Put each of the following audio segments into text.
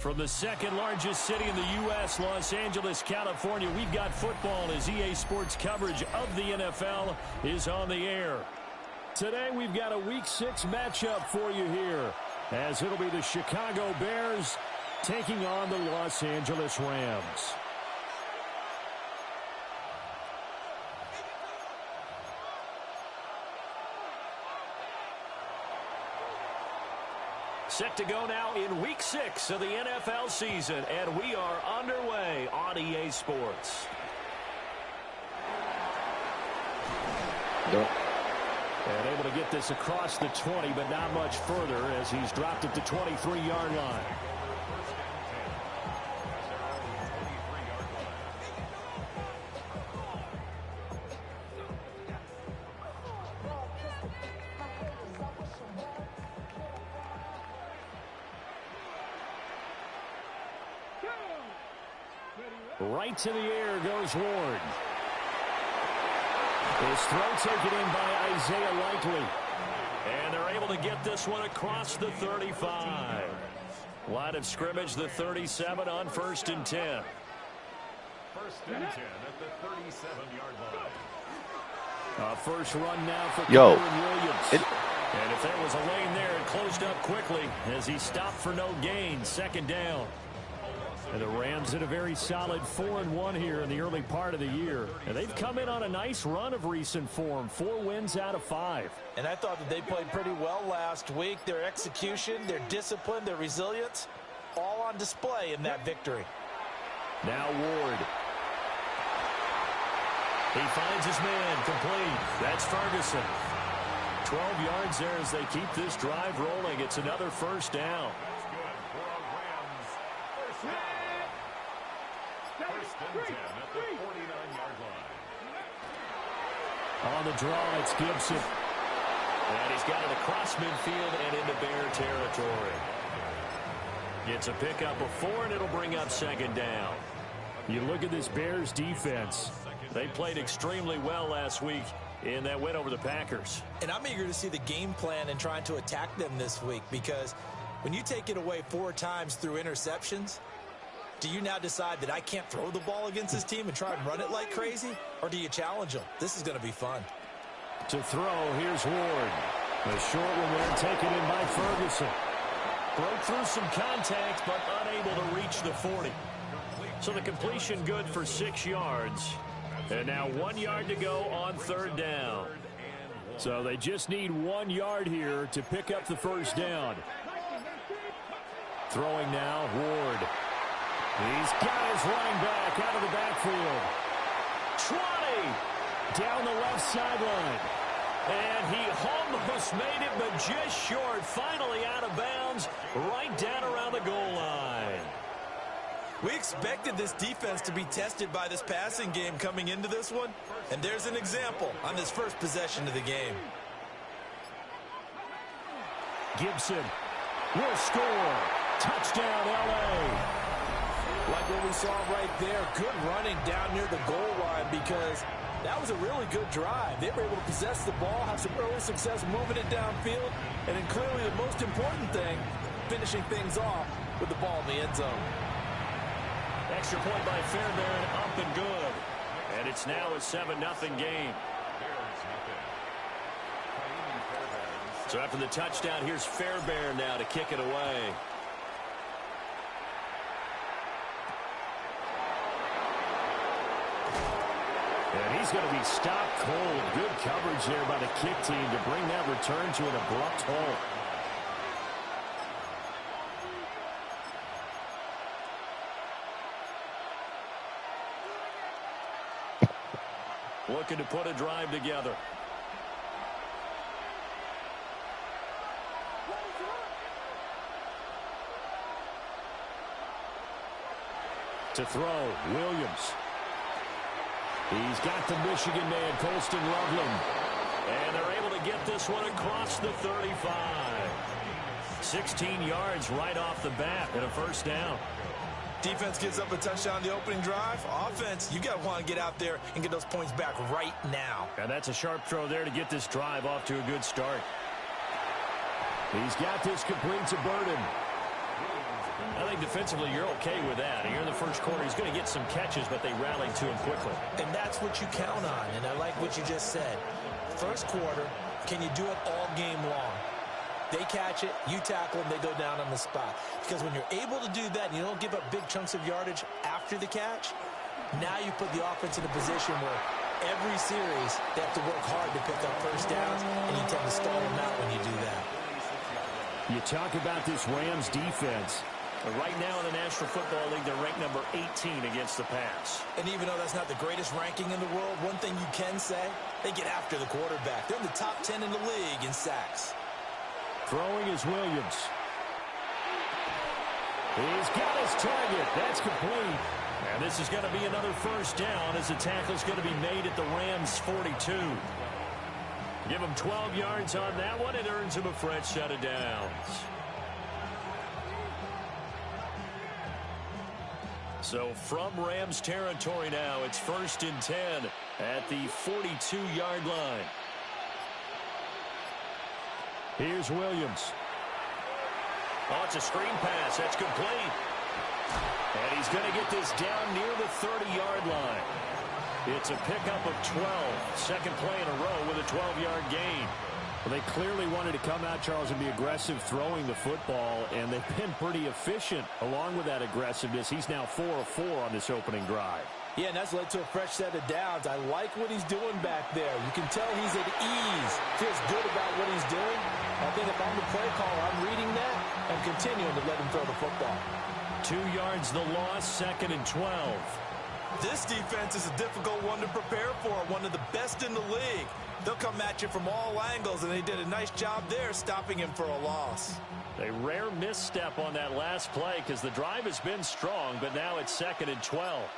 From the second largest city in the U.S., Los Angeles, California, we've got football as EA Sports coverage of the NFL is on the air. Today we've got a Week 6 matchup for you here, as it'll be the Chicago Bears taking on the Los Angeles Rams. Set to go now in Week 6 of the NFL season, and we are underway on EA Sports. And able to get this across the 20, but not much further as he's dropped it to 23-yard line. Right to the air goes Ward. His throw taken in by Isaiah Likely. And they're able to get this one across the 35. Line of scrimmage, the 37 on 1st and 10. 1st and 10 at the 37-yard line. First run now for Kyron Williams. And if there was a lane there, it closed up quickly as he stopped for no gain. 2nd down. And the Rams in a very solid 4-1 here in the early part of the year. And they've come in on a nice run of recent form. 4 wins out of 5. And I thought that they played pretty well last week. Their execution, their discipline, their resilience, all on display in that victory. Now Ward. He finds his man complete. That's Ferguson. 12 yards there as they keep this drive rolling. It's another 1st down. On the draw, it's Gibson. And he's got it across midfield and into Bear territory. It's a pickup of 4, and it'll bring up 2nd down. You look at this Bears defense. They played extremely well last week in that win over the Packers. And I'm eager to see the game plan and trying to attack them this week, because when you take it away 4 times through interceptions, do you now decide that I can't throw the ball against this team and try and run it like crazy? Or do you challenge them? This is going to be fun. To throw, here's Ward. A short one there taken in by Ferguson. Broke through some contact, but unable to reach the 40. So the completion good for 6 yards. And now 1 yard to go on 3rd down. So they just need 1 yard here to pick up the 1st down. Throwing now, Ward. He's got his running back out of the backfield. 20 down the left sideline. And he almost made it, but just short. Finally out of bounds, right down around the goal line. We expected this defense to be tested by this passing game coming into this one. And there's an example on this first possession of the game. Gibson will score. Touchdown, L.A. Like what we saw right there, good running down near the goal line, because that was a really good drive. They were able to possess the ball, have some early success moving it downfield, and then clearly the most important thing, finishing things off with the ball in the end zone. Extra point by Fairbairn, up and good. And it's now a 7-0 game. So after the touchdown, here's Fairbairn now to kick it away. And he's going to be stopped cold. Good coverage there by the kick team to bring that return to an abrupt halt. Looking to put a drive together. To throw, Williams. He's got the Michigan man, Colston Loveland. And they're able to get this one across the 35. 16 yards right off the bat and a 1st down. Defense gives up a touchdown the opening drive. Offense, you got to want to get out there and get those points back right now. And that's a sharp throw there to get this drive off to a good start. He's got this complete to Burden. I think defensively you're okay with that. Here in the first quarter, he's going to get some catches, but they rallied to him quickly. And that's what you count on, and I like what you just said. First quarter, can you do it all game long? They catch it, you tackle them, they go down on the spot. Because when you're able to do that and you don't give up big chunks of yardage after the catch, now you put the offense in a position where every series they have to work hard to pick up first downs, and you tend to stall them out when you do that. You talk about this Rams defense. Right now in the National Football League, they're ranked number 18 against the pass. And even though that's not the greatest ranking in the world, one thing you can say, they get after the quarterback. They're in the top 10 in the league in sacks. Throwing is Williams. He's got his target. That's complete. And this is going to be another first down as the tackle's going to be made at the Rams' 42. Give him 12 yards on that one. It earns him a fresh set of downs. So from Rams territory now, it's 1st and 10 at the 42-yard line. Here's Williams. Oh, it's a screen pass. That's complete. And he's going to get this down near the 30-yard line. It's a pickup of 12. Second play in a row with a 12-yard gain. Well, they clearly wanted to come out, Charles, and be aggressive throwing the football, and they've been pretty efficient along with that aggressiveness. He's now 4 of 4 on this opening drive. Yeah, and that's led to a fresh set of downs. I like what he's doing back there. You can tell he's at ease. Feels good about what he's doing. I think if I'm the play caller, I'm reading that and continuing to let him throw the football. 2 yards the loss, 2nd and 12. This defense is a difficult one to prepare for, one of the best in the league. They'll come at you from all angles, and they did a nice job there stopping him for a loss. A rare misstep on that last play because the drive has been strong, but now it's 2nd and 12.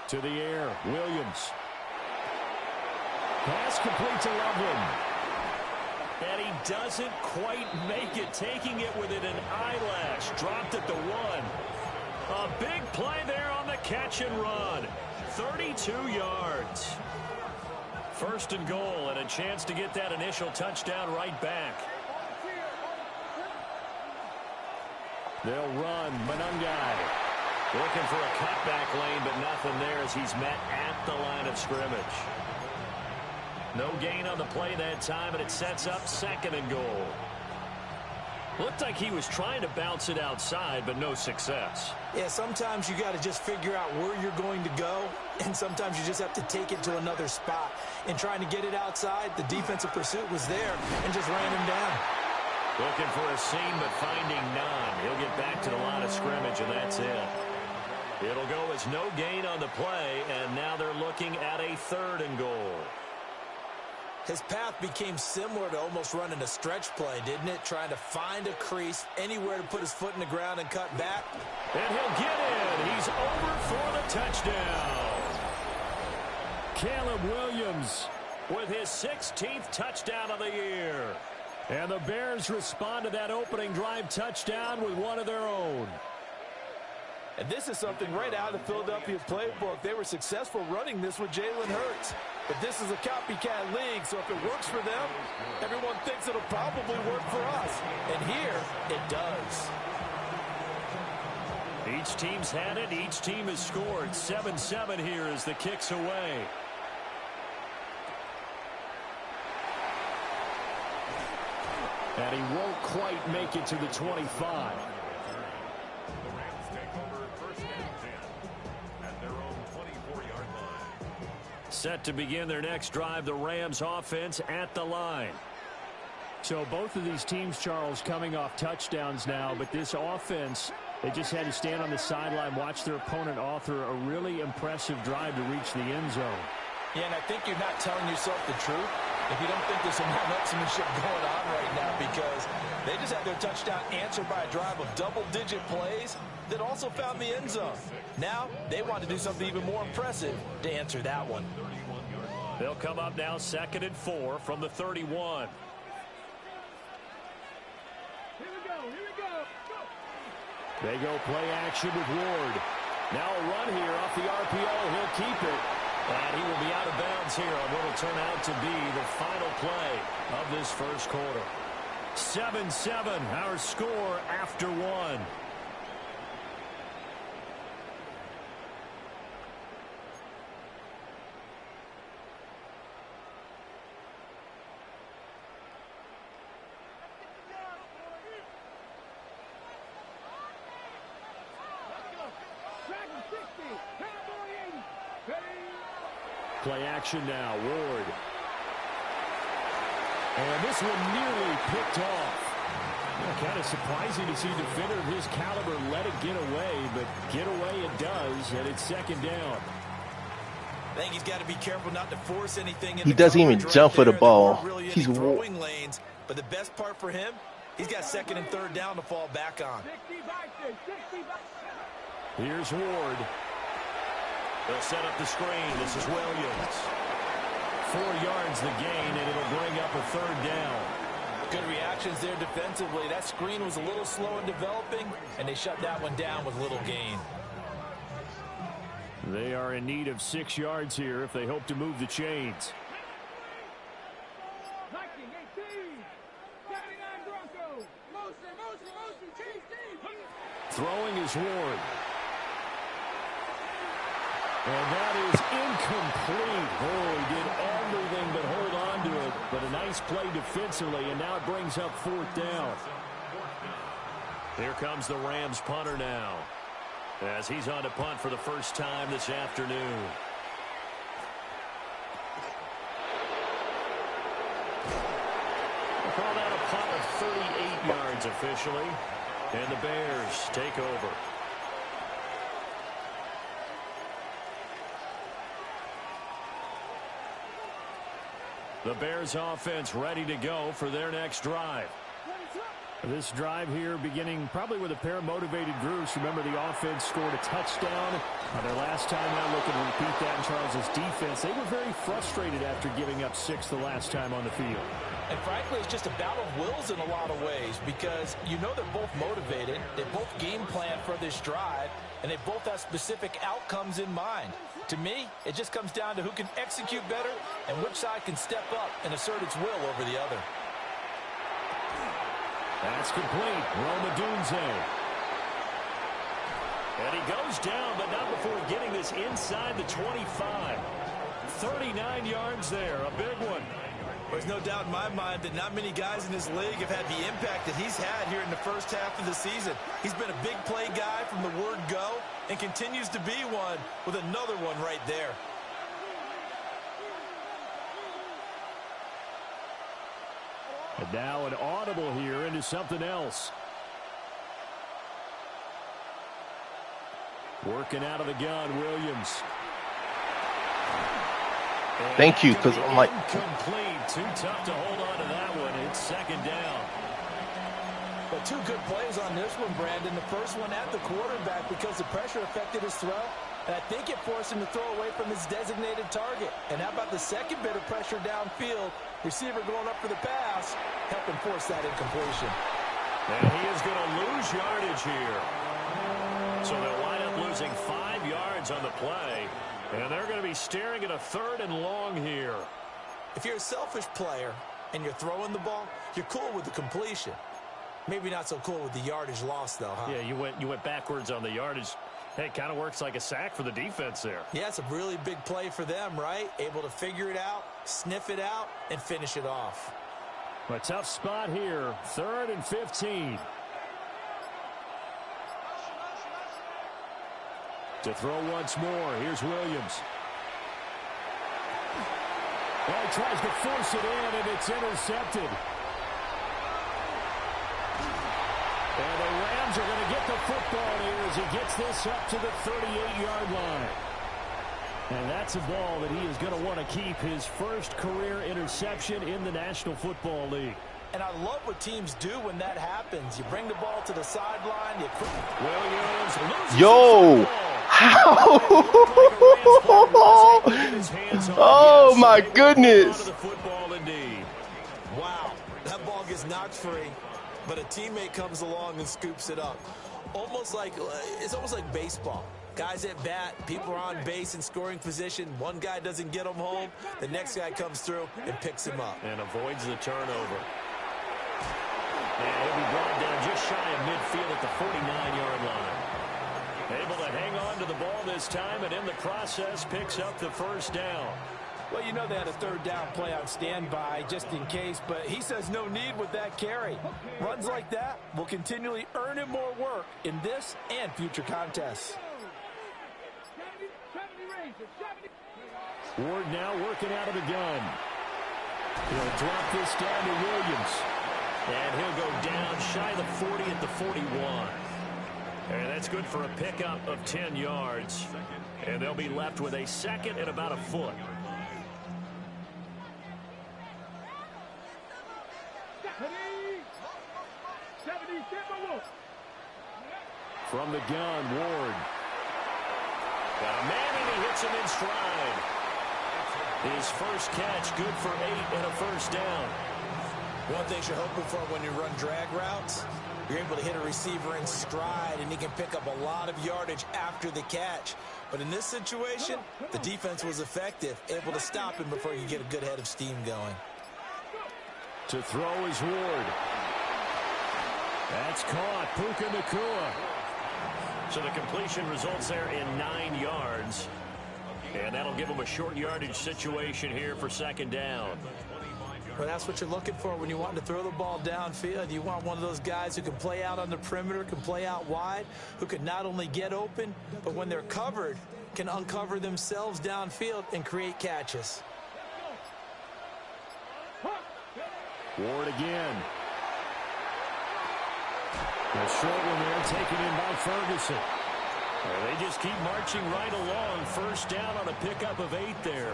To the air, Williams. Pass complete to Loveland. And he doesn't quite make it, taking it within an eyelash. Dropped at the 1. A big play there on the catch and run. 32 yards. 1st and goal, and a chance to get that initial touchdown right back. They'll run. Manungai looking for a cutback lane, but nothing there as he's met at the line of scrimmage. No gain on the play that time, and it sets up 2nd and goal. Looked like he was trying to bounce it outside, but no success. Yeah, sometimes you got to just figure out where you're going to go, and sometimes you just have to take it to another spot. In trying to get it outside, the defensive pursuit was there and just ran him down. Looking for a seam, but finding none. He'll get back to the line of scrimmage, and that's it. It'll go as no gain on the play, and now they're looking at a 3rd and goal. His path became similar to almost running a stretch play, didn't it? Trying to find a crease, anywhere to put his foot in the ground and cut back. And he'll get in. He's over for the touchdown. Caleb Williams with his 16th touchdown of the year. And the Bears respond to that opening drive touchdown with one of their own. And this is something right out of the Philadelphia playbook. They were successful running this with Jalen Hurts. But this is a copycat league, so if it works for them, everyone thinks it'll probably work for us. And here, it does. Each team's had it. Each team has scored. 7-7 here as the kick's away. And he won't quite make it to the 25. Set to begin their next drive, the Rams offense at the line. So both of these teams, Charles, coming off touchdowns now, but this offense, they just had to stand on the sideline, watch their opponent author a really impressive drive to reach the end zone. Yeah, and I think you're not telling yourself the truth if you don't think there's some one-upsmanship going on right now, because they just had their touchdown answered by a drive of double-digit plays that also found the end zone. Now, they want to do something even more impressive to answer that one. They'll come up now 2nd and 4 from the 31. They go play action with Ward. Now a run here off the RPO. He'll keep it. And he will be out of bounds here on what will turn out to be the final play of this first quarter. 7-7, our score after one. Play action now, Ward. And this one nearly picked off. Kind of surprising to see a defender of his caliber let it get away, but get away it does, and it's second down. I think he's got to be careful not to force anything. He doesn't even jump for the ball. He's throwing lanes, but the best part for him, he's got second and third down to fall back on. Here's Ward. They'll set up the screen. This is Williams. 4 yards the gain, and it'll bring up a third down. Good reactions there defensively. That screen was a little slow in developing, and they shut that one down with little gain. They are in need of 6 yards here if they hope to move the chains. Throwing is Ward. And that is incomplete. Oh, he did everything but hold on to it. But a nice play defensively, and now it brings up fourth down. Here comes the Rams punter now, as he's on to punt for the first time this afternoon. We'll call that a punt of 38 yards officially. And the Bears take over. The Bears offense ready to go for their next drive. This drive here beginning probably with a pair of motivated groups. Remember, the offense scored a touchdown. Their last time out, looking to repeat that in Charles' defense. They were very frustrated after giving up 6 the last time on the field. And frankly, it's just a battle of wills in a lot of ways, because you know they're both motivated. They both game plan for this drive, and they both have specific outcomes in mind. To me, it just comes down to who can execute better and which side can step up and assert its will over the other. That's complete. Roma Dunze. And he goes down, but not before getting this inside the 25. 39 yards there, a big one. There's no doubt in my mind that not many guys in this league have had the impact that he's had here in the first half of the season. He's been a big play guy from the word go and continues to be one with another one right there. And now an audible here into something else. Working out of the gun, Williams. Thank you, because I'm like... Incomplete. Too tough to hold on to that one. It's second down. But 2 good plays on this one, Brandon. The first one at the quarterback because the pressure affected his throw. And I think it forced him to throw away from his designated target. And how about the second bit of pressure downfield? Receiver going up for the pass, helping force that incompletion. And he is going to lose yardage here. So they'll wind up losing 5 yards on the play. And they're going to be staring at a third and long here. If you're a selfish player and you're throwing the ball, you're cool with the completion. Maybe not so cool with the yardage loss, though, huh? Yeah, you went backwards on the yardage. Hey, it kind of works like a sack for the defense there. Yeah, it's a really big play for them, right? Able to figure it out, sniff it out, and finish it off. A tough spot here. 3rd and 15. To throw once more. Here's Williams. Well, he tries to force it in, and it's intercepted. And the Rams are going to get the football here as he gets this up to the 38-yard line. And that's a ball that he is going to want to keep, his first career interception in the National Football League. And I love what teams do when that happens. You bring the ball to the sideline. Williams loses Yo! How? Oh, my goodness. Wow, that ball gets knocked free, but a teammate comes along and scoops it up. It's almost like baseball. Guys at bat, people are on base in scoring position. One guy doesn't get him home. The next guy comes through and picks him up. And avoids the turnover. And he'll be brought down just shy of midfield at the 49-yard line. Able to hang on to the ball this time, and in the process picks up the first down. Well, you know they had a third down play on standby just in case, but he says no need with that carry. Runs like that will continually earn him more work in this and future contests. Ward now working out of the gun. He'll drop this down to Williams. And he'll go down shy of the 40 at the 41. And that's good for a pickup of 10 yards. And they'll be left with a second and about a foot. From the gun, Ward. Got a man, and he hits him in stride. His first catch, good for 8 and a first down. One thing you're hoping for when you run drag routes, you're able to hit a receiver in stride, and he can pick up a lot of yardage after the catch. But in this situation, the defense was effective, able to stop him before you get a good head of steam going. To throw is Ward. That's caught. Puka Nacua. So the completion results there in 9 yards. And that'll give him a short yardage situation here for second down. Well, that's what you're looking for when you want to throw the ball downfield. You want one of those guys who can play out on the perimeter, can play out wide, who can not only get open, but when they're covered, can uncover themselves downfield and create catches. Ward again. The short one there taken in by Ferguson. Well, they just keep marching right along. First down on a pickup of 8 there.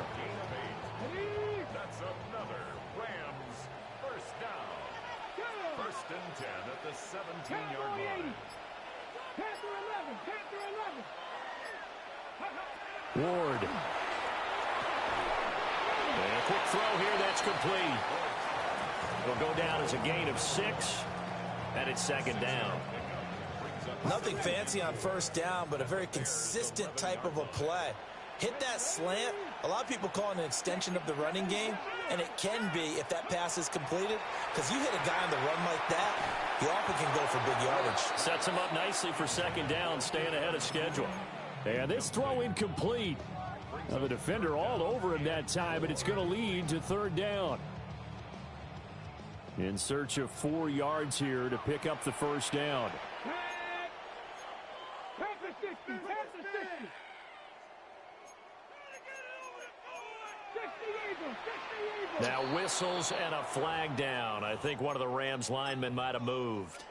That's another Rams first down. First and 10 at the 17-yard line. Ward. And a quick throw here, that's complete. It'll go down as a gain of 6, and it's second down. Nothing fancy on first down, but a very consistent type of a play. Hit that slant. A lot of people call it an extension of the running game, and it can be if that pass is completed, because you hit a guy on the run like that, he often can go for big yardage. Sets him up nicely for second down, staying ahead of schedule. And this throw incomplete. Now the defender all over him that time, but it's going to lead to third down. In search of 4 yards here to pick up the first down. Now whistles and a flag down. I think one of the Rams linemen might have moved.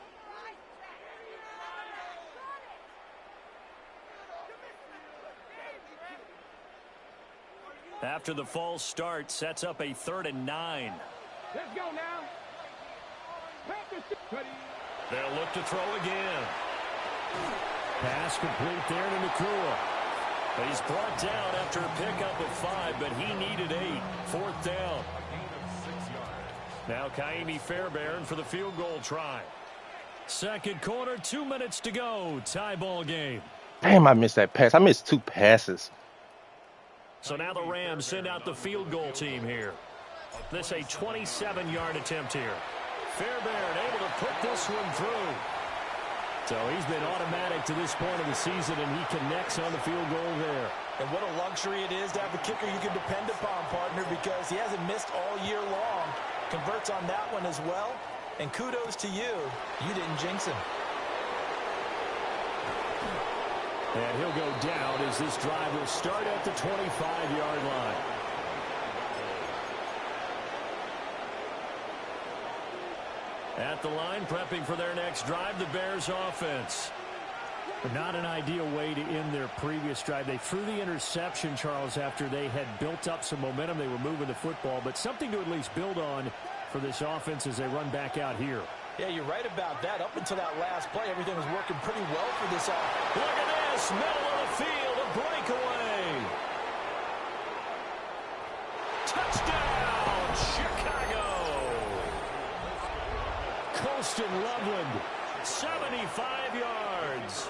After the false start, sets up a 3rd and 9. Let's go now. They'll look to throw again. Pass complete there to Nacua. He's brought down after a pickup of 5, but he needed 8. 4th down. Now Kaimi Fairbairn for the field goal try. Second quarter, 2 minutes to go. Tie ball game. Damn, I missed that pass. I missed 2 passes. So now the Rams send out the field goal team here. This a 27-yard attempt here. Fairbairn able to put this one through. So he's been automatic to this point of the season, and he connects on the field goal there. And what a luxury it is to have a kicker you can depend upon, partner, because he hasn't missed all year long. Converts on that one as well. And kudos to you. You didn't jinx him. And he'll go down as this drive will start at the 25-yard line. At the line, prepping for their next drive, the Bears offense. Not an ideal way to end their previous drive. They threw the interception, Charles, after they had built up some momentum. They were moving the football, but something to at least build on for this offense as they run back out here. Yeah, you're right about that. Up until that last play, everything was working pretty well for this offense. Look at this, middle of the field, a breakaway. Touchdown, Chicago. Colston Loveland, 75 yards.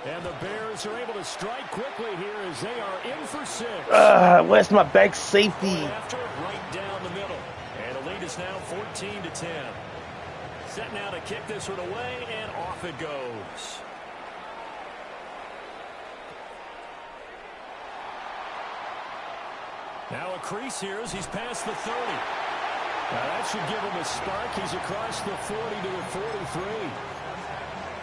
And the Bears are able to strike quickly here as they are in for 6. Where's my back safety? After right down the middle. And the lead is now 14-10. Set now to kick this one away, and off it goes. Now a crease here as he's past the 30. Now that should give him a spark. He's across the 40 to the 43.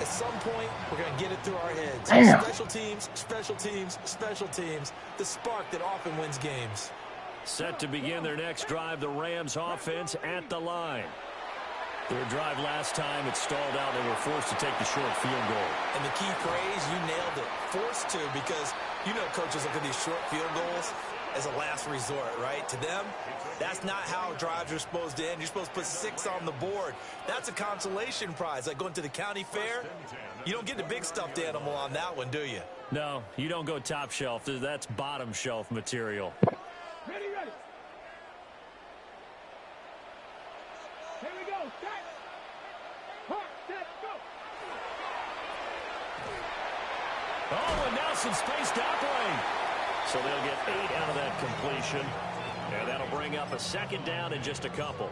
At some point, we're going to get it through our heads. Damn. Special teams, special teams, special teams. The spark that often wins games. Set to begin their next drive, the Rams offense at the line. Their drive last time, it stalled out. They were forced to take the short field goal. And the key phrase, you nailed it. Forced to, because you know coaches look at these short field goals as a last resort, right? To them, that's not how drives are supposed to end. You're supposed to put 6 on the board. That's a consolation prize, like going to the county fair. You don't get the big stuffed animal on that one, do you? No, you don't go top shelf. That's bottom shelf material. Ready. Here we go. Set. Hard, set, go. Oh, and now some space to operate. So they'll get 8 out of that completion. And that'll bring up a second down in just a couple.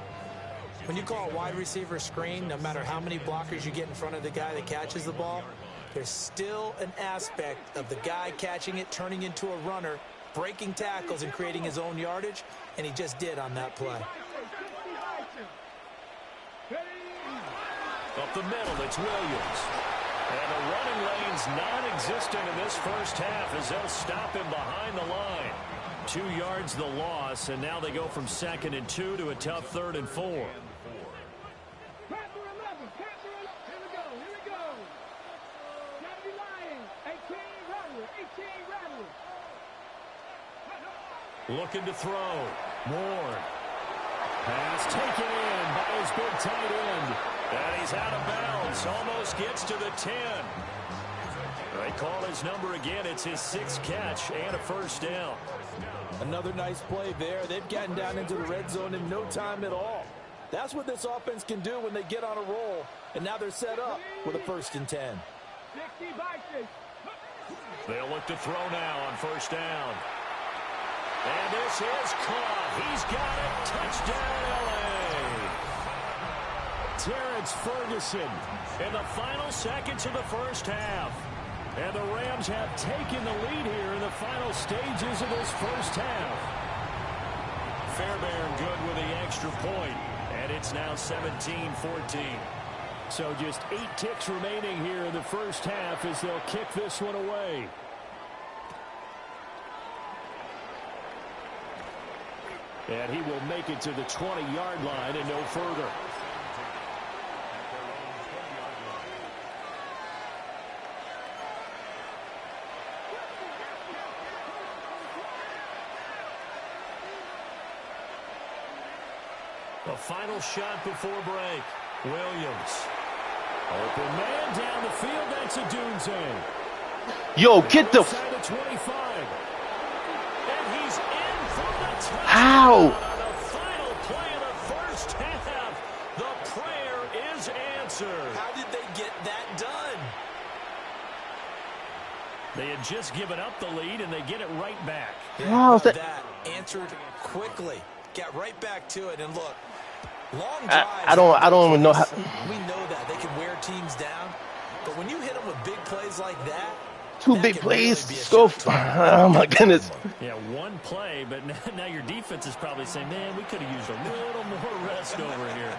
When you call a wide receiver screen, no matter how many blockers you get in front of the guy that catches the ball, there's still an aspect of the guy catching it, turning into a runner, breaking tackles and creating his own yardage, and he just did on that play. Up the middle, it's Williams. And the running lane's non-existent in this first half as they'll stop him behind the line. 2 yards the loss, and now they go from 2nd and 2 to a tough 3rd and 4. Here we go. Gotta be lying. 18 rattle. Looking to throw. Ward. Pass taken in by his big tight end. And he's out of bounds. Almost gets to the 10. They call his number again. It's his 6th catch and a first down. Another nice play there. They've gotten down into the red zone in no time at all. That's what this offense can do when they get on a roll. And now they're set up with a 1st and 10. 60 by 6. They'll look to throw now on first down. And this is caught. He's got it. Touchdown, L.A. Terrence Ferguson in the final seconds of the first half. And the Rams have taken the lead here in the final stages of this first half. Fairbairn good with the extra point. And it's now 17-14. So just 8 ticks remaining here in the first half as they'll kick this one away. And he will make it to the 20-yard line and no further. The final shot before break. Williams. Open man down the field. That's a Dunze. Yo, get the... Outside the 25. And he's in for the touchdown. How? On the final play of the first half. The prayer is answered. How did they get that done? They had just given up the lead, and they get it right back. How is that? Answered quickly. Got right back to it. And look, long drives. I don't even know how... We know that. They can wear teams down. But when you hit them with big plays like that, 2 big plays. Go. Oh, my goodness. Yeah, one play, but now your defense is probably saying, man, we could have used a little more rest over here.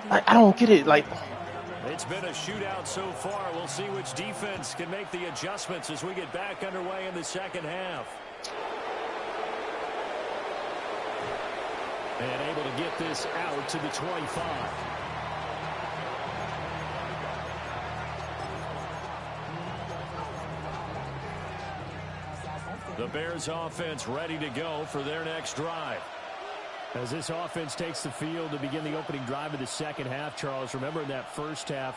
I don't get it. Like... It's been a shootout so far. We'll see which defense can make the adjustments as we get back underway in the second half. And able to get this out to the 25. The Bears offense ready to go for their next drive. As this offense takes the field to begin the opening drive of the second half, Charles, remember in that first half,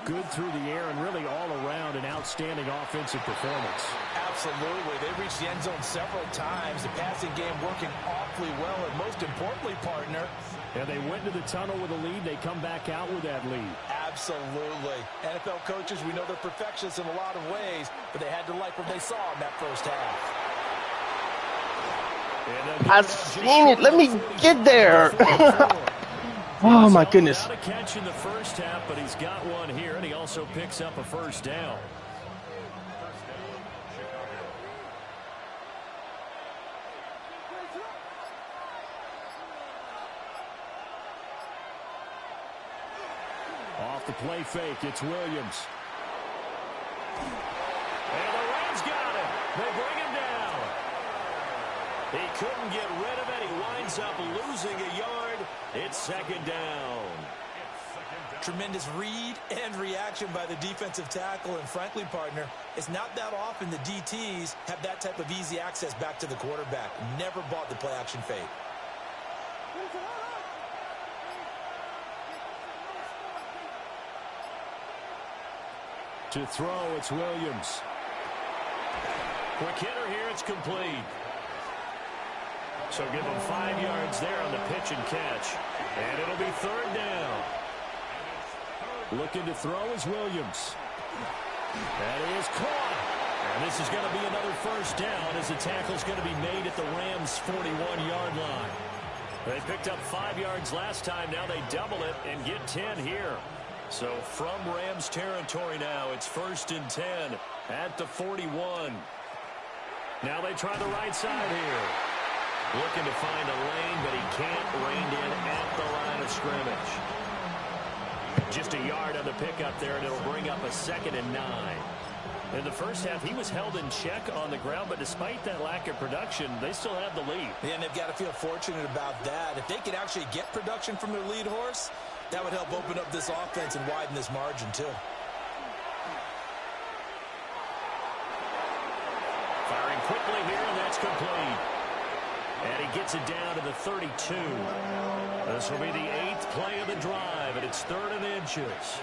good through the air and really all around an outstanding offensive performance. Absolutely. They reached the end zone several times. The passing game working awfully well, and most importantly, partner. And they went to the tunnel with a lead. They come back out with that lead. Absolutely. NFL coaches, we know they're perfectionists in a lot of ways, but they had to like what they saw in that first half. I've seen it. Let me get there. Oh, my goodness. Without a catch in the first half, but he's got one here, and he also picks up a first down. Off the play fake, it's Williams. And the Rams got him. They bring him down. He couldn't get rid of it. He winds up losing a yard. It's second down. Tremendous read and reaction by the defensive tackle. And frankly, partner, it's not that often the DTs have that type of easy access back to the quarterback. Never bought the play action fake. To throw, it's Williams. Quick hitter here, it's complete. So give him 5 yards there on the pitch and catch. And it'll be third down. Looking to throw is Williams. That is caught. And this is going to be another first down as the tackle's going to be made at the Rams' 41-yard line. They picked up 5 yards last time. Now they double it and get 10 here. So from Rams territory now, it's 1st and 10 at the 41. Now they try the right side here. Looking to find a lane, but he can't rein in at the line of scrimmage. Just a yard on the pickup there, and it'll bring up a 2nd and 9. In the first half, he was held in check on the ground, but despite that lack of production, they still have the lead. Yeah, and they've got to feel fortunate about that. If they could actually get production from their lead horse, that would help open up this offense and widen this margin, too. Firing quickly here, and that's complete. And he gets it down to the 32. This will be the 8th play of the drive, and it's 3rd and inches.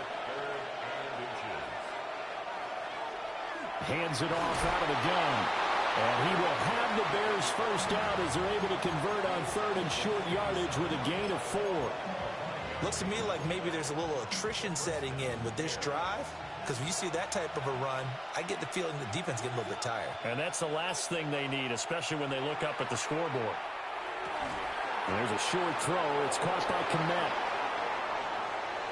Hands it off out of the gun. And he will have the Bears first down as they're able to convert on 3rd and short yardage with a gain of 4. Looks to me like maybe there's a little attrition setting in with this drive. Because when you see that type of a run, I get the feeling the defense getting a little bit tired. And that's the last thing they need, especially when they look up at the scoreboard. There's a short throw. It's caught by Kmet.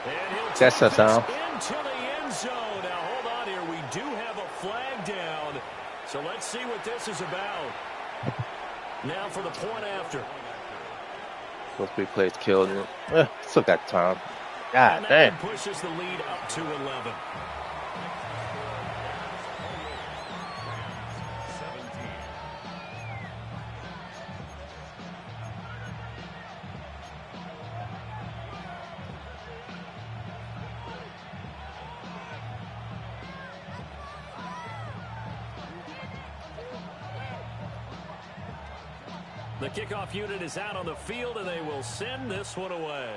And he'll That's a sound. into the end zone. Now, hold on here. We do have a flag down. So let's see what this is about. Now for the point after. Those big plays killed him. Still got time. And God that damn. pushes the lead up to 11. The kickoff unit is out on the field, and they will send this one away.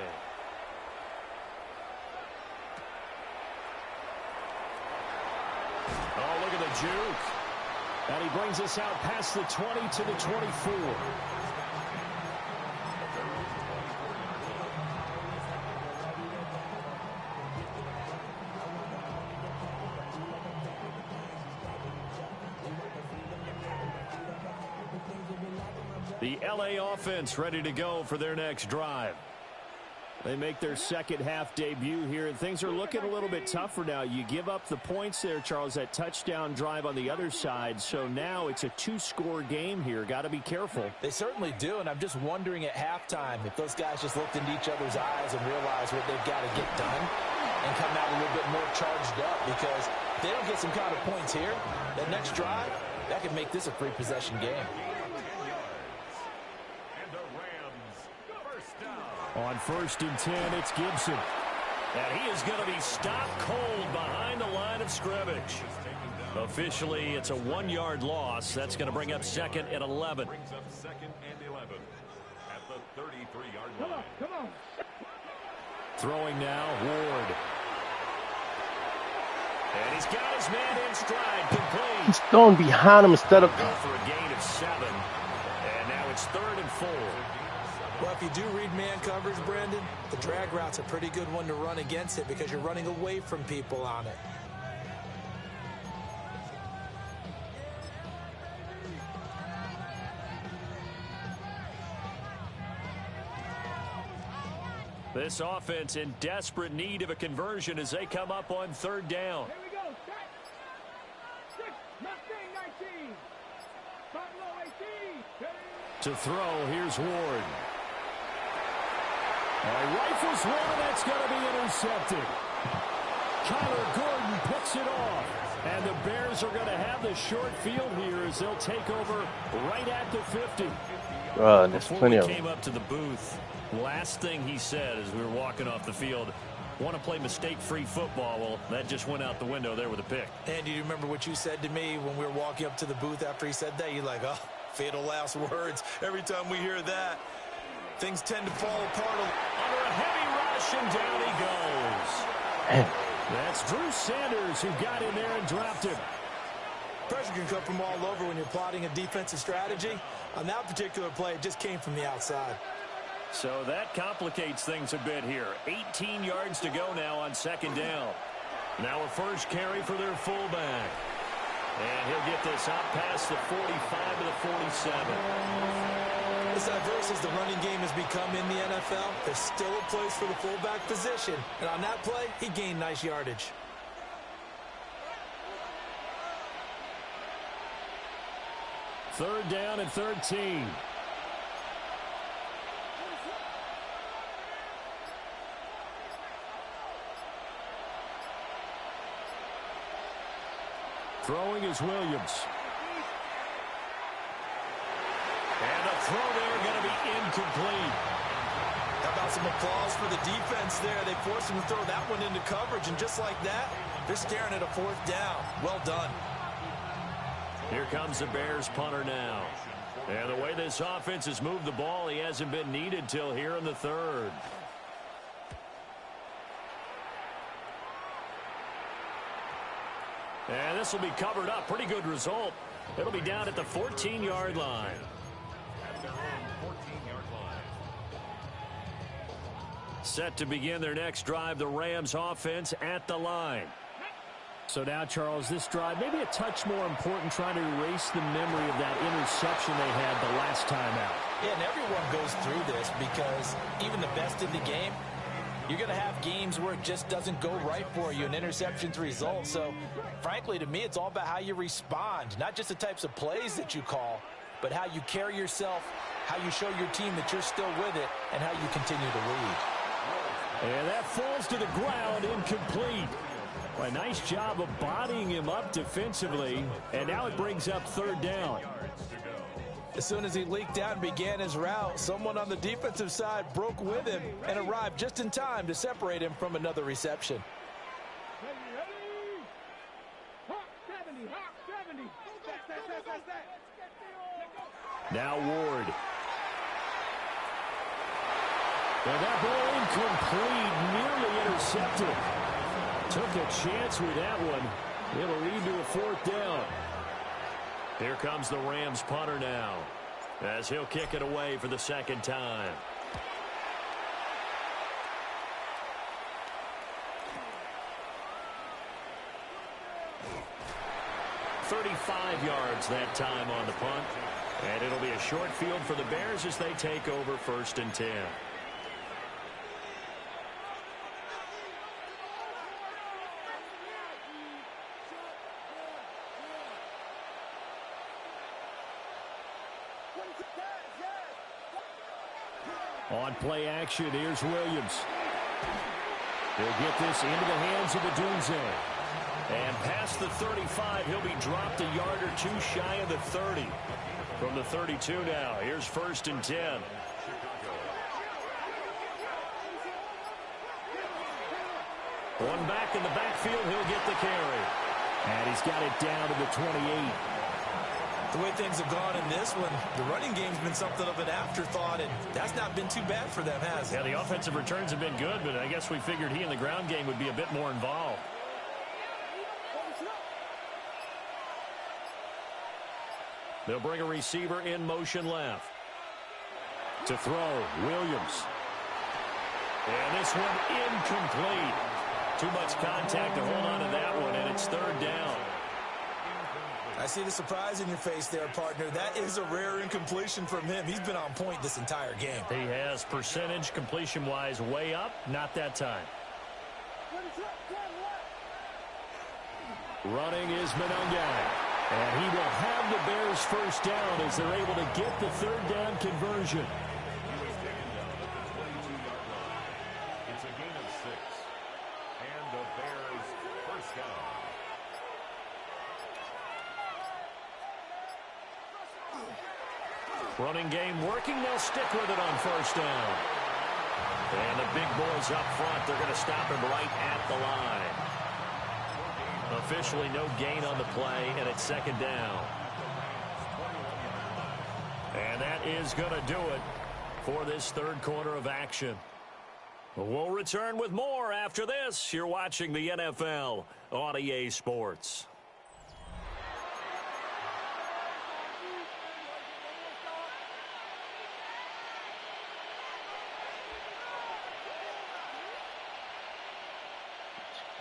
Oh, look at the juke. And he brings us out past the 20 to the 24. The LA offense ready to go for their next drive. They make their second half debut here, and things are looking a little bit tougher now. You give up the points there, Charles, that touchdown drive on the other side. So now it's a 2-score game here. Got to be careful. They certainly do, and I'm just wondering at halftime if those guys just looked into each other's eyes and realized what they've got to get done and come out a little bit more charged up, because if they don't get some kind of points here, that next drive, that could make this a free possession game. On 1st and 10, it's Gibson. And he is going to be stopped cold behind the line of scrimmage. Officially, it's a 1-yard loss. That's going to bring up 2nd and 11. Brings up 2nd and 11 at the 33-yard line. Come on. Throwing now, Ward. And he's got his man in stride, complete. He's throwing behind him instead of... Go for a gain of 7. And now it's 3rd and 4. Well, if you do read man coverage, Brandon, the drag route's a pretty good one to run against it because you're running away from people on it. This offense in desperate need of a conversion as they come up on third down. Here we go. Set. 6. Mustang 19. Buffalo 18. To throw, here's Ward. Rifles one, and that's going to be intercepted. Kyler Gordon picks it off. And the Bears are going to have the short field here as they'll take over right at the 50. There's plenty of Before we came up to the booth, last thing he said as we were walking off the field, want to play mistake-free football. Well, that just went out the window there with a pick. And do you remember what you said to me when we were walking up to the booth after he said that? You're like, oh, fatal last words. Every time we hear that, things tend to fall apart. Under a heavy rush, and down he goes. That's Drew Sanders who got in there and dropped him. Pressure can come from all over when you're plotting a defensive strategy. On that particular play, it just came from the outside. So that complicates things a bit here. 18 yards to go now on second down. Now a first carry for their fullback. And he'll get this out past the 45 to the 47. As diverse as the running game has become in the NFL, there's still a place for the fullback position. And on that play, he gained nice yardage. Third down and 13. Throwing is Williams. And the throw there going to be incomplete. How about some applause for the defense there? They forced him to throw that one into coverage, and just like that, they're staring at a fourth down. Well done. Here comes the Bears punter now. And the way this offense has moved the ball, he hasn't been needed till here in the third. And this will be covered up. Pretty good result. It'll be down at the 14-yard line. At their own 14-yard line. Set to begin their next drive, the Rams offense at the line. So now, Charles, this drive maybe a touch more important, trying to erase the memory of that interception they had the last time out. Yeah, and everyone goes through this because even the best in the game, you're going to have games where it just doesn't go right for you, and interceptions result. So, frankly, to me, it's all about how you respond, not just the types of plays that you call, but how you carry yourself, how you show your team that you're still with it, and how you continue to lead. And that falls to the ground, incomplete. Well, a nice job of bodying him up defensively, and now it brings up third down. As soon as he leaked out and began his route, someone on the defensive side broke with him and arrived just in time to separate him from another reception. Ready, ready. Hawk 70, Hawk 70. Set. Now Ward. And that ball incomplete, nearly intercepted. Took a chance with that one. It'll lead to a fourth down. Here comes the Rams punter now, as he'll kick it away for the second time. "35 yards that time on the punt. And it'll be a short field for the Bears as they take over 1st and 10. On play action, here's Williams. He'll get this into the hands of the Dunze. And past the 35, he'll be dropped a yard or two shy of the 30. From the 32 now, here's 1st and 10. One back in the backfield, he'll get the carry. And he's got it down to the 28. The way things have gone in this one, the running game's been something of an afterthought, and that's not been too bad for them, has it? Yeah, the offensive returns have been good, but I guess we figured he in the ground game would be a bit more involved. They'll bring a receiver in motion left. To throw, Williams. And this one incomplete. Too much contact to hold on to that one, and it's third down. I see the surprise in your face there, partner. That is a rare incompletion from him. He's been on point this entire game. He has percentage completion-wise way up. Not that time. Running is Monangai. And he will have the Bears first down as they're able to get the third down conversion. It's a gain of 6. And the Bears first down. Running game working. They'll stick with it on first down. And the big boys up front, they're going to stop him right at the line. Officially no gain on the play, and it's second down. And that is going to do it for this third quarter of action. We'll return with more after this. You're watching the NFL on EA Sports.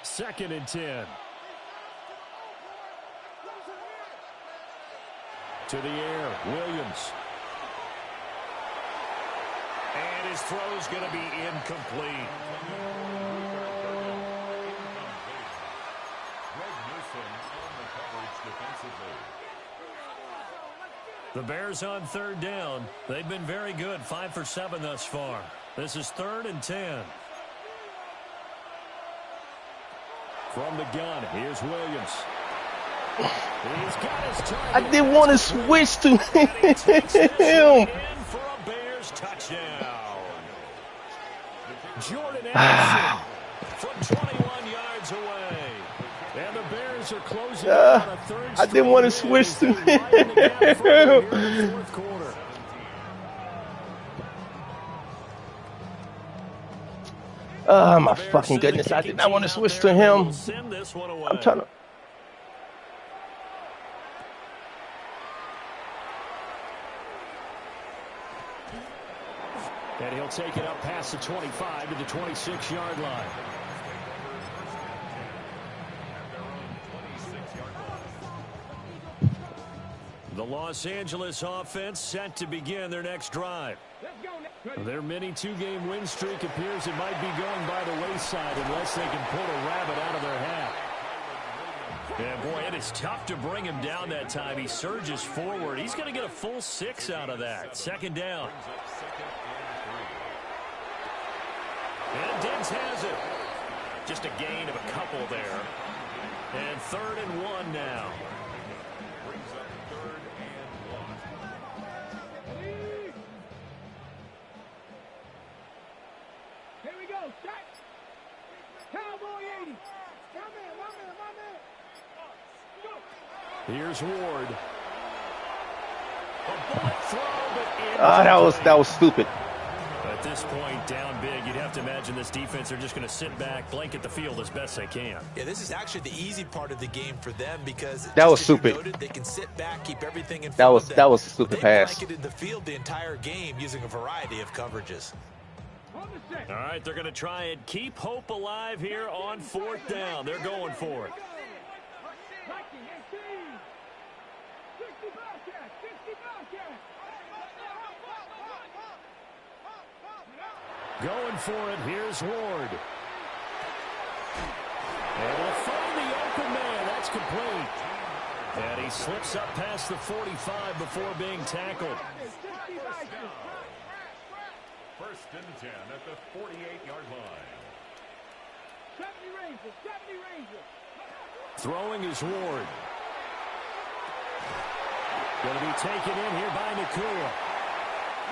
Second and 10. To the air, Williams. And his throw's going to be incomplete. The Bears on third down. They've been very good, 5 for 7 thus far. This is 3rd and 10. From the gun, here's Williams. He's got his target. I didn't want to switch to him. For a Bears touchdown. Jordan Anderson from 21 yards away. And the Bears are closing on a third. I didn't want to switch to him. Fourth quarter. Oh, my fucking goodness. I did not want to switch to him. I'm trying to. And he'll take it up past the 25 to the 26-yard line. The Los Angeles offense set to begin their next drive. Their mini 2-game win streak appears it might be going by the wayside unless they can pull a rabbit out of their hat. Yeah, boy, it is tough to bring him down that time. He surges forward. He's going to get a full 6 out of that. Second down. And Diggs has it. Just a gain of a couple there. And 3rd and 1 now. Here we go. Shot. Cowboy 80. My man. Here's Ward. A bullet throw, but That was stupid. at this point, down big, you'd have to imagine this defense are just going to sit back, blanket the field as best they can. Yeah, this is actually the easy part of the game for them because that was stupid. Noted, they can sit back, keep everything in that front was of them. That was a stupid pass. They blanketed the field the entire game using a variety of coverages. All right, they're going to try and keep hope alive here on 4th down. They're going for it. Going for it, here's Ward. And will find the open man. That's complete. And he slips up past the 45 before being tackled. 1st and 10 at the 48-yard line. 70 Rangers. Throwing is Ward. Going to be taken in here by Nakua.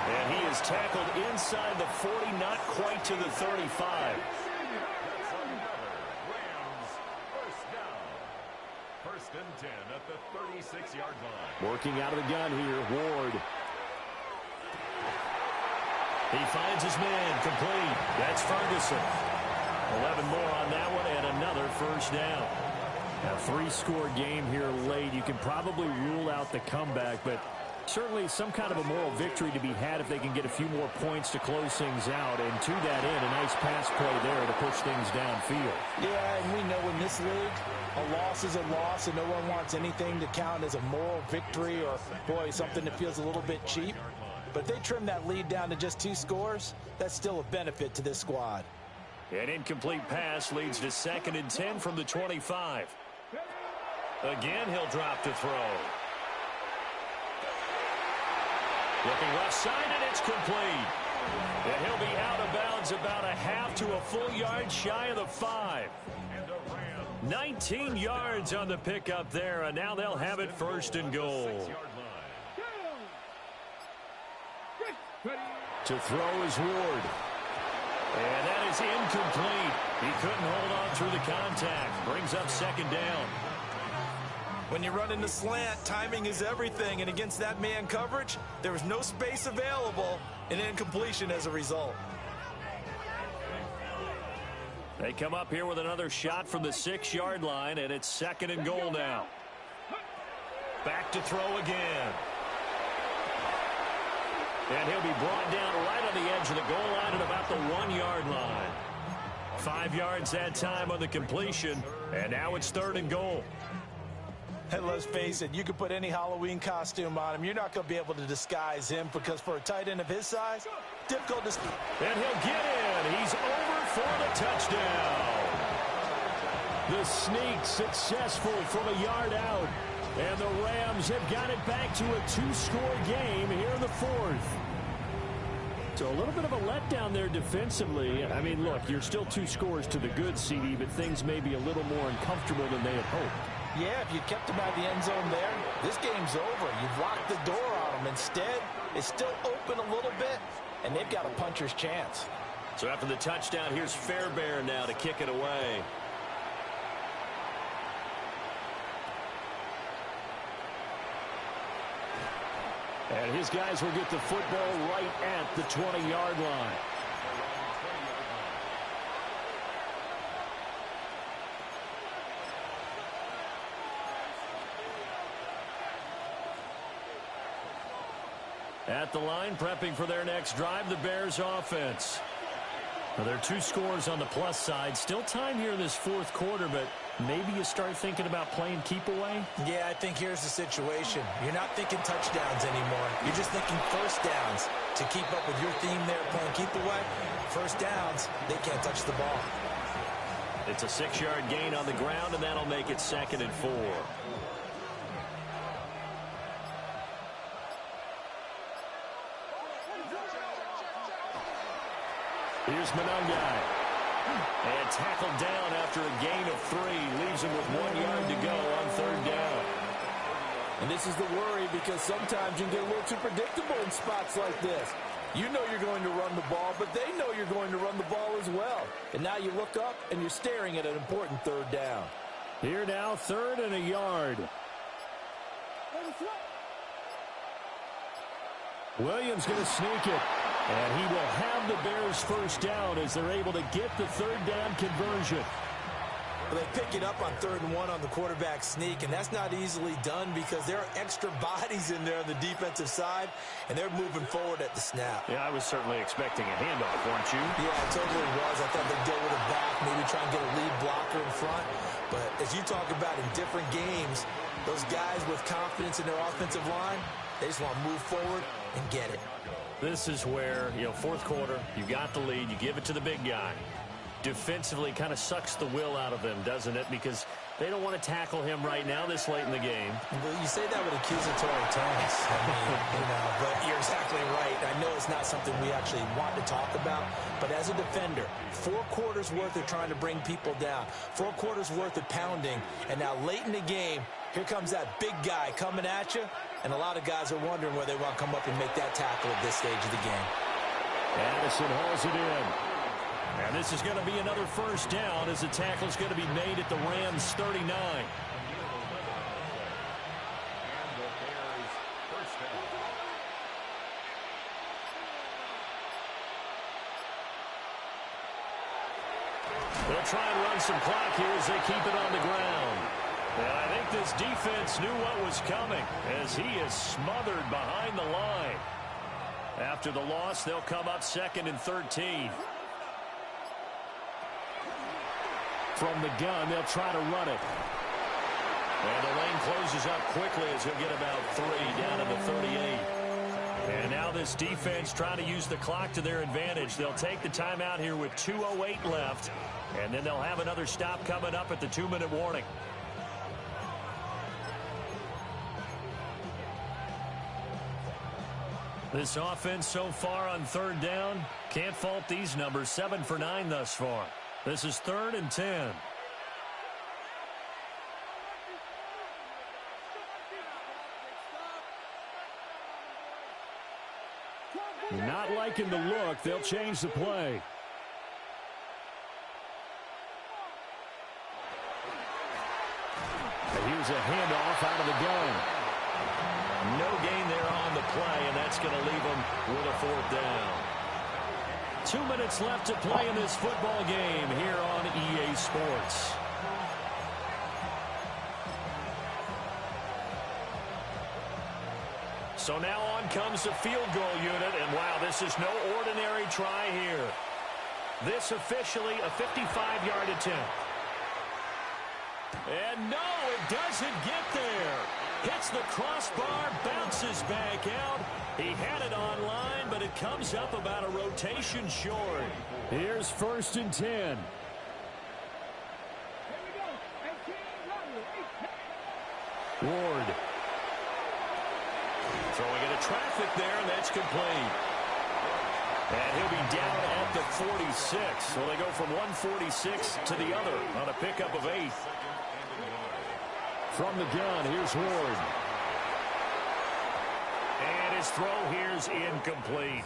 And he is tackled inside the 40, not quite to the 35. Rams, 1st down. 1st and 10 at the 36-yard line. Working out of the gun here, Ward. He finds his man, complete. That's Ferguson. 11 more on that one, and another first down. A 3-score game here late. You can probably rule out the comeback, but certainly some kind of a moral victory to be had if they can get a few more points to close things out. And to that end, a nice pass play there to push things downfield. Yeah, and we know in this league, a loss is a loss, and no one wants anything to count as a moral victory or, boy, something that feels a little bit cheap. But if they trim that lead down to just 2 scores, that's still a benefit to this squad. An incomplete pass leads to 2nd and 10 from the 25. Again, he'll drop to throw. Looking left side, and it's complete. And he'll be out of bounds about a half to a full yard shy of the 5. 19 yards on the pickup there, and now they'll have it 1st and goal. To throw is Ward. And that is incomplete. He couldn't hold on through the contact. Brings up 2nd down. When you run in the slant, timing is everything. And against that man coverage, there was no space available, and incompletion as a result. They come up here with another shot from the 6-yard line, and it's 2nd and goal now. Back to throw again. And he'll be brought down right on the edge of the goal line at about the 1-yard line. 5 yards that time on the completion, and now it's 3rd and goal. And let's face it, you could put any Halloween costume on him. You're not going to be able to disguise him, because for a tight end of his size, difficult to... And he'll get in. He's over for the touchdown. The sneak successful from a yard out. And the Rams have got it back to a 2-score game here in the 4th. So a little bit of a letdown there defensively. I mean, look, you're still 2 scores to the good, CD, but things may be a little more uncomfortable than they had hoped. Yeah, if you kept him out of the end zone there, this game's over. You've locked the door on him. Instead, it's still open a little bit, and they've got a puncher's chance. So after the touchdown, here's Fairbairn now to kick it away. And his guys will get the football right at the 20-yard line. At the line, prepping for their next drive, the Bears offense. Well, there are 2 scores on the plus side. Still time here in this 4th quarter, but maybe you start thinking about playing keep away? Yeah, I think here's the situation. You're not thinking touchdowns anymore. You're just thinking first downs. To keep up with your theme there, playing keep away, first downs, they can't touch the ball. It's a 6-yard gain on the ground, and that'll make it 2nd and 4. Here's Monongai. And tackled down after a gain of 3. Leaves him with 1 yard to go on 3rd down. And this is the worry, because sometimes you can get a little too predictable in spots like this. You know you're going to run the ball, but they know you're going to run the ball as well. And now you look up, and you're staring at an important 3rd down. Here now, 3rd and a yard. Williams going to sneak it. And he will have the Bears first down as they're able to get the 3rd down conversion. Well, they pick it up on 3rd and 1 on the quarterback sneak, and that's not easily done because there are extra bodies in there on the defensive side, and they're moving forward at the snap. Yeah, I was certainly expecting a handoff, weren't you? Yeah, I totally was. I thought they'd go with a back, maybe try and get a lead blocker in front. But as you talk about in different games, those guys with confidence in their offensive line, they just want to move forward and get it. This is where, 4th quarter, you got the lead, you give it to the big guy. Defensively kind of sucks the will out of them, doesn't it? Because they don't want to tackle him right now this late in the game. Well, you say that with accusatory tones. I mean, but you're exactly right. I know it's not something we actually want to talk about, but as a defender, 4 quarters worth of trying to bring people down, 4 quarters worth of pounding, and now late in the game, here comes that big guy coming at you, and a lot of guys are wondering whether they want to come up and make that tackle at this stage of the game. Addison hauls it in. And this is going to be another first down as the tackle is going to be made at the Rams' 39. They'll try and run some clock here as they keep it on the ground. And I think this defense knew what was coming as he is smothered behind the line. After the loss, they'll come up 2nd and 13. From the gun, they'll try to run it. And the lane closes up quickly as he'll get about 3 down to the 38. And now this defense trying to use the clock to their advantage. They'll take the timeout here with 2:08 left. And then they'll have another stop coming up at the 2-minute warning. This offense so far on 3rd down, can't fault these numbers. 7 for 9 thus far. This is 3rd and 10. Not liking the look. They'll change the play. Here's a handoff out of the gun. No gain there on the play, and that's going to leave them with a 4th down. 2 minutes left to play in this football game here on EA Sports. So now on comes the field goal unit, and wow, this is no ordinary try here. This officially a 55-yard attempt. And no, it doesn't get there. Hits the crossbar, bounces back out. He had it on line, but it comes up about a rotation short. Here's 1st and 10. Here we go. 18, Ward. Throwing into traffic there, and that's complete. And he'll be down at the 46. So they go from 146 to the other on a pickup of 8. From the gun, here's Ward. And his throw here's incomplete.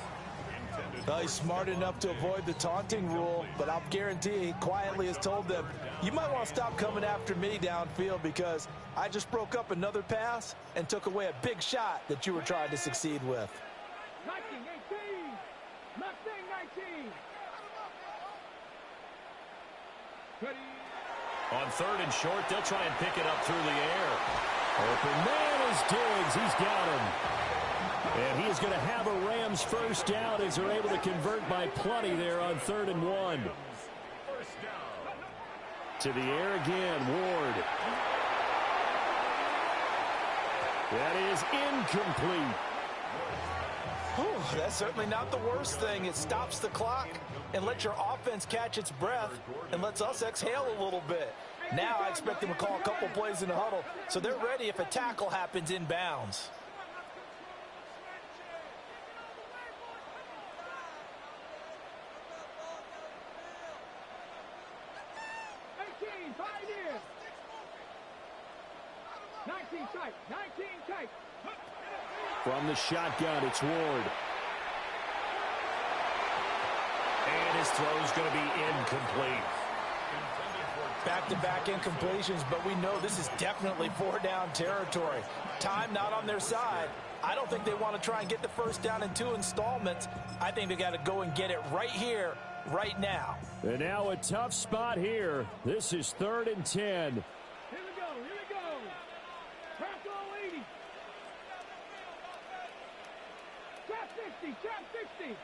He's smart enough to avoid the taunting rule, but I'll guarantee he quietly has told them, you might want to stop coming after me downfield because I just broke up another pass and took away a big shot that you were trying to succeed with. 19, 18. Mustang 19. Ready. On 3rd and short, they'll try and pick it up through the air. Open man is Diggs. He's got him. And he is going to have a Rams 1st down as they're able to convert by plenty there on 3rd and 1. To the air again, Ward. That is incomplete. Whew, that's certainly not the worst thing. It stops the clock and lets your offense catch its breath and lets us exhale a little bit. Now I expect them to call a couple plays in the huddle so they're ready if a tackle happens inbounds. Five years. 19 tight. 19 tight. From the shotgun, it's Ward. And his throw's going to be incomplete. Back-to-back incompletions, but we know this is definitely 4-down territory. Time not on their side. I don't think they want to try and get the 1st down in 2 installments. I think they got to go and get it right here, right now. And now a tough spot here. This is 3rd and 10. Here we go. Here we go. Tackle 80. Trap 60. Trap 60.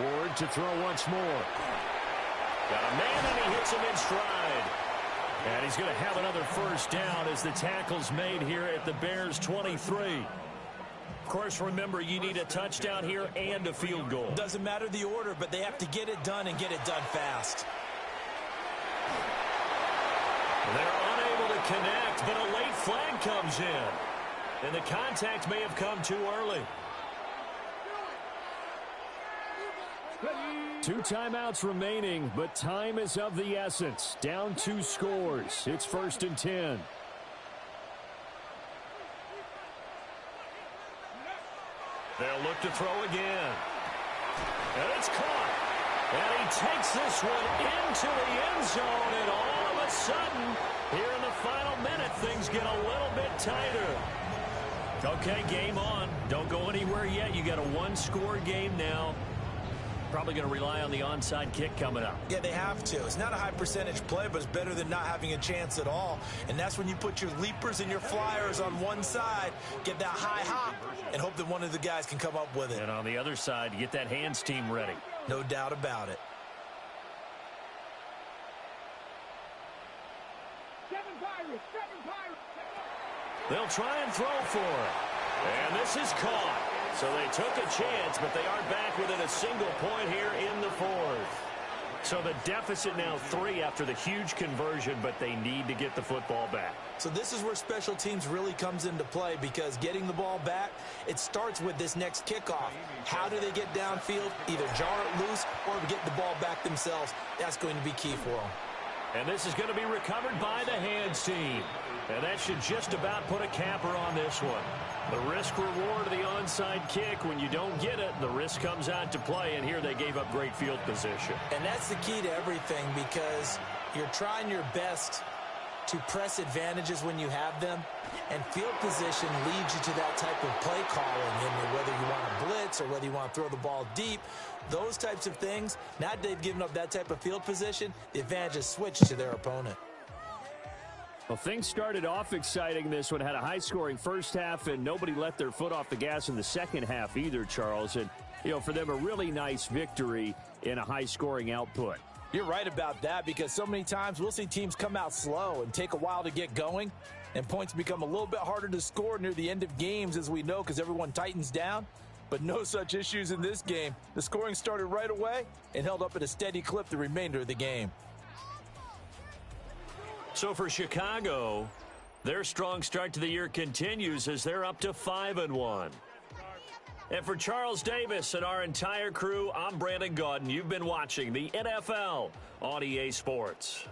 Ward to throw once more. Got a man, and he hits him in stride. And he's going to have another 1st down as the tackle's made here at the Bears 23. Of course, remember, you need a touchdown here and a field goal. Doesn't matter the order, but they have to get it done and get it done fast. They're unable to connect, but a late flag comes in. And the contact may have come too early. 2 timeouts remaining, but time is of the essence. Down 2 scores. It's 1st and 10. They'll look to throw again. And it's caught. And he takes this one into the end zone, and all of a sudden, here in the final minute, things get a little bit tighter. Okay, game on. Don't go anywhere yet. You got a 1-score game now. Probably going to rely on the onside kick coming up. Yeah, they have to. It's not a high percentage play, but it's better than not having a chance at all. And that's when you put your leapers and your flyers on one side, get that high hop, and hope that one of the guys can come up with it. And on the other side, get that hands team ready. No doubt about it. They'll try and throw for it. And this is caught. So they took a chance, but they are back within a single point here in the fourth. So the deficit now 3 after the huge conversion, but they need to get the football back. So this is where special teams really comes into play, because getting the ball back, it starts with this next kickoff. How do they get downfield? Either jar it loose or get the ball back themselves. That's going to be key for them. And this is going to be recovered by the hands team. And that should just about put a capper on this one. The risk-reward of the onside kick, when you don't get it, the risk comes out to play, and here they gave up great field position. And that's the key to everything, because you're trying your best to press advantages when you have them, and field position leads you to that type of play calling, and whether you want to blitz or whether you want to throw the ball deep, those types of things. Now they've given up that type of field position, the advantage is switched to their opponent. Well, things started off exciting. This one had a high-scoring first half, and nobody let their foot off the gas in the second half either, Charles. And, you know, for them, a really nice victory in a high-scoring output. You're right about that, because so many times we'll see teams come out slow and take a while to get going, and points become a little bit harder to score near the end of games, as we know, because everyone tightens down. But no such issues in this game. The scoring started right away and held up at a steady clip the remainder of the game. So for Chicago, their strong start to the year continues as they're up to 5-1. And for Charles Davis and our entire crew, I'm Brandon Gaudin. You've been watching the NFL on EA Sports.